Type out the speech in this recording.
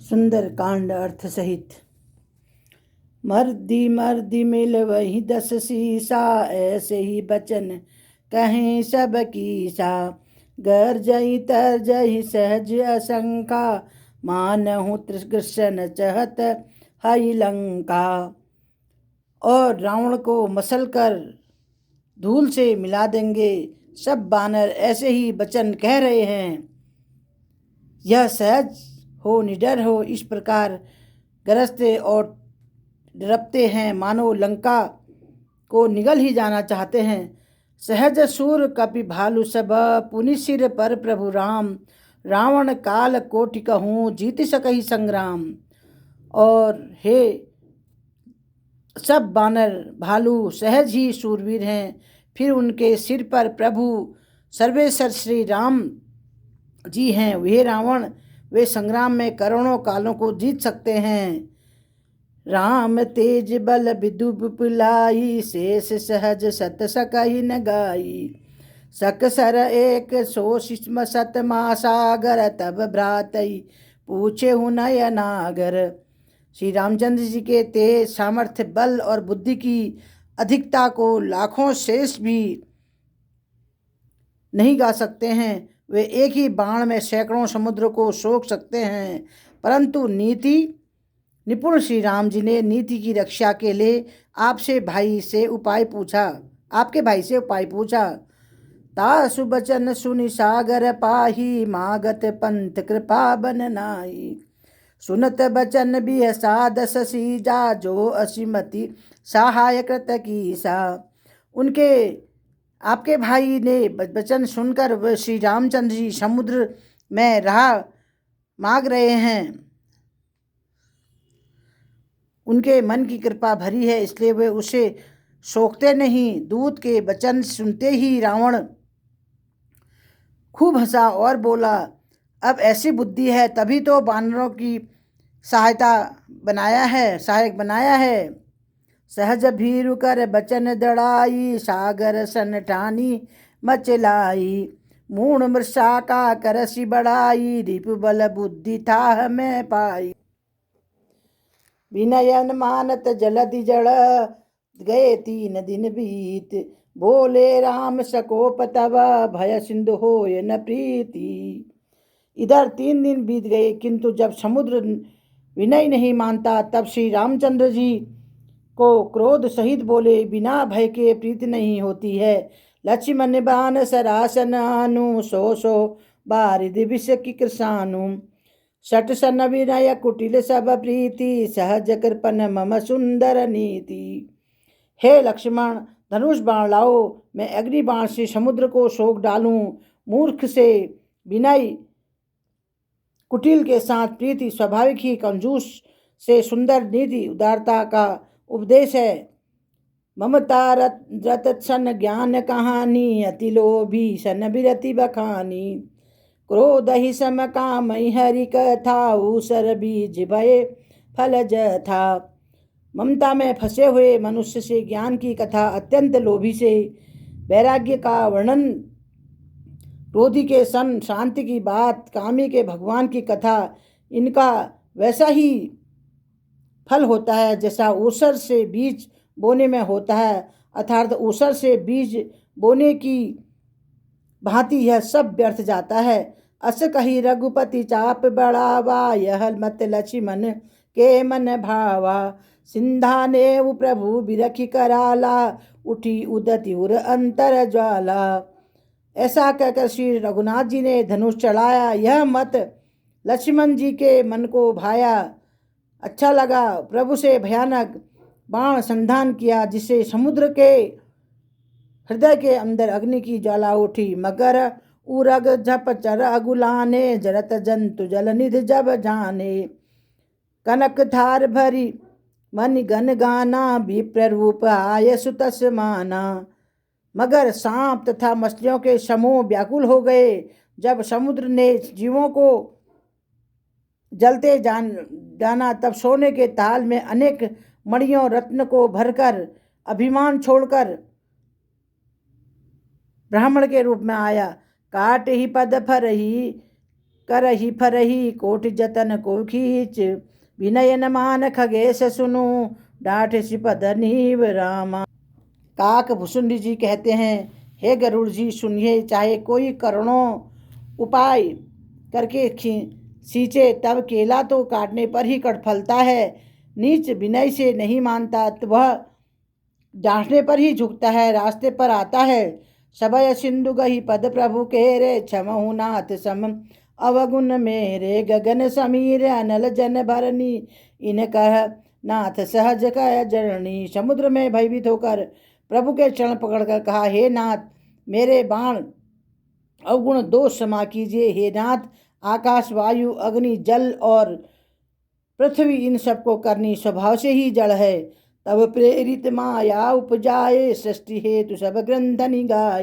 सुंदर कांड अर्थ सहित। मर्दी मर्दी मिल वही 10 सीसा, ऐसे ही बचन कहें सब कीसा। गर्जई तरजई सहज असंका, मानहु कृष्ण चहत हई लंका। और रावण को मसल कर धूल से मिला देंगे। सब बानर ऐसे ही वचन कह रहे हैं। यह सहज हो निडर हो इस प्रकार गरजते और डरपते हैं, मानो लंका को निगल ही जाना चाहते हैं। सहज सूर कपि भालु सब, पुनि सिर पर प्रभु राम। रावण काल कोटि कहूँ, जीत सकहि संग्राम। और हे सब बानर भालू सहज ही सूरवीर हैं, फिर उनके सिर पर प्रभु सर्वेश्वर श्री राम जी हैं। वे रावण वे संग्राम में करोड़ों कालों को जीत सकते हैं। राम तेज बल विदु विपुलाई, शेष सहज सत सकहि न गाई। सकसर एक सो शिष्म सत मासागर, तब भ्रातई पूछे हूँ नयनागर। श्री रामचंद्र जी के तेज सामर्थ्य बल और बुद्धि की अधिकता को लाखों शेष भी नहीं गा सकते हैं। वे एक ही बाण में सैकड़ों समुद्र को सोख सकते हैं। परंतु नीति निपुण श्री राम जी ने नीति की रक्षा के लिए आपके भाई से उपाय पूछा। तासु बचन सुनि सागर पाही, मागत पंथ कृपा बन नाई। सुनत बचन बिहसा 10 सीजा, जो असीमति सहाय कृत कीसा। उनके आपके भाई ने वचन सुनकर श्री रामचंद्र जी समुद्र में राह मांग रहे हैं। उनके मन की कृपा भरी है, इसलिए वे उसे सोखते नहीं। दूत के वचन सुनते ही रावण खूब हंसा और बोला, अब ऐसी बुद्धि है तभी तो बानरों की सहायक बनाया है। सहज भीरु कर बचन दड़ाई, सागर सन ठानी मचलाई। मूण मृषा का करसी बढ़ाई, रिपु बल बुद्धि था में पाई। विनयन मानत जलधि जड़, गए 3 दिन बीत। बोले राम सकोप तब, भय सिंधु होय न प्रीति। इधर 3 दिन बीत गए, किंतु जब समुद्र विनय नहीं मानता तब श्री रामचंद्र जी को क्रोध सहित बोले, बिना भय के प्रीति नहीं होती है। लक्ष्मण बान सरासन आनु, सो बारिद विष की कृषानु। सट सन विनय कुटिल सब प्रीति, सहज कृपन मम सुंदर नीति। हे लक्ष्मण, धनुष बाण लाओ, मैं अग्नि बाण से समुद्र को सोख डालूं। मूर्ख से विनय, कुटिल के साथ प्रीति, स्वाभाविक ही कंजूस से सुंदर नीति, उदारता का उपदेश है। ममता रत सन ज्ञान कहानी, अति लोभी सन विरति बखानी। क्रोध ही सम काम हरि कथा, ऊसर बीज भय फल जथा। ममता में फंसे हुए मनुष्य से ज्ञान की कथा, अत्यंत लोभी से वैराग्य का वर्णन, क्रोधी के सन शांति की बात, कामी के भगवान की कथा, इनका वैसा ही फल होता है जैसा ऊसर से बीज बोने में होता है। अर्थात ऊसर से बीज बोने की भांति यह सब व्यर्थ जाता है। अस कही रघुपति चाप बढ़ावा, यह मत लक्ष्मण के मन भावा। सिंधा ने प्रभु बिरखी कराला, उठी उदति उर अंतर ज्वाला। ऐसा कहकर श्री रघुनाथ जी ने धनुष चढ़ाया। यह मत लक्ष्मण जी के मन को भाया, अच्छा लगा। प्रभु से भयानक बाण संधान किया, जिससे समुद्र के हृदय के अंदर अग्नि की ज्वाला उठी। मगर उरग झप चर अगुलाने, जरत जंतु जल निधि जब जाने। कनक थार भरी मन गन गाना, विप्र रूप आय सुतस माना। मगर सांप तथा मछलियों के समूह व्याकुल हो गए। जब समुद्र ने जीवों को जलते जाना, तब सोने के ताल में अनेक मणियों रत्न को भरकर अभिमान छोड़कर ब्राह्मण के रूप में आया। काट ही पद फर ही करही फरही कोटि जतन को खींच, विनय न मान खगेश सुनो, डांठ सिपद नीव रामा। काक भुसुंडी जी कहते हैं, हे गरुड़ जी सुनिए, चाहे कोई करोड़ों उपाय करके सींचे तब केला तो काटने पर ही कट फलता है। नीच विनय से नहीं मानता तो वह डांटने पर ही झुकता है, रास्ते पर आता है। सबय सिंधु गही पद प्रभु के रे, क्षमहु नाथ सम अवगुण मेरे, गगन समीर अनल जन भरनी, इन कह नाथ सहज कह जननी। समुद्र में भयभीत होकर प्रभु के चरण पकड़कर कहा, हे नाथ मेरे बाण अवगुण दोष क्षमा कीजिए। हे नाथ आकाश वायु अग्नि जल और पृथ्वी इन सबको करनी स्वभाव से ही जड़ है। तब प्रेरित माया उपजाए, सृष्टि हेतु सब ग्रंथ निगाए।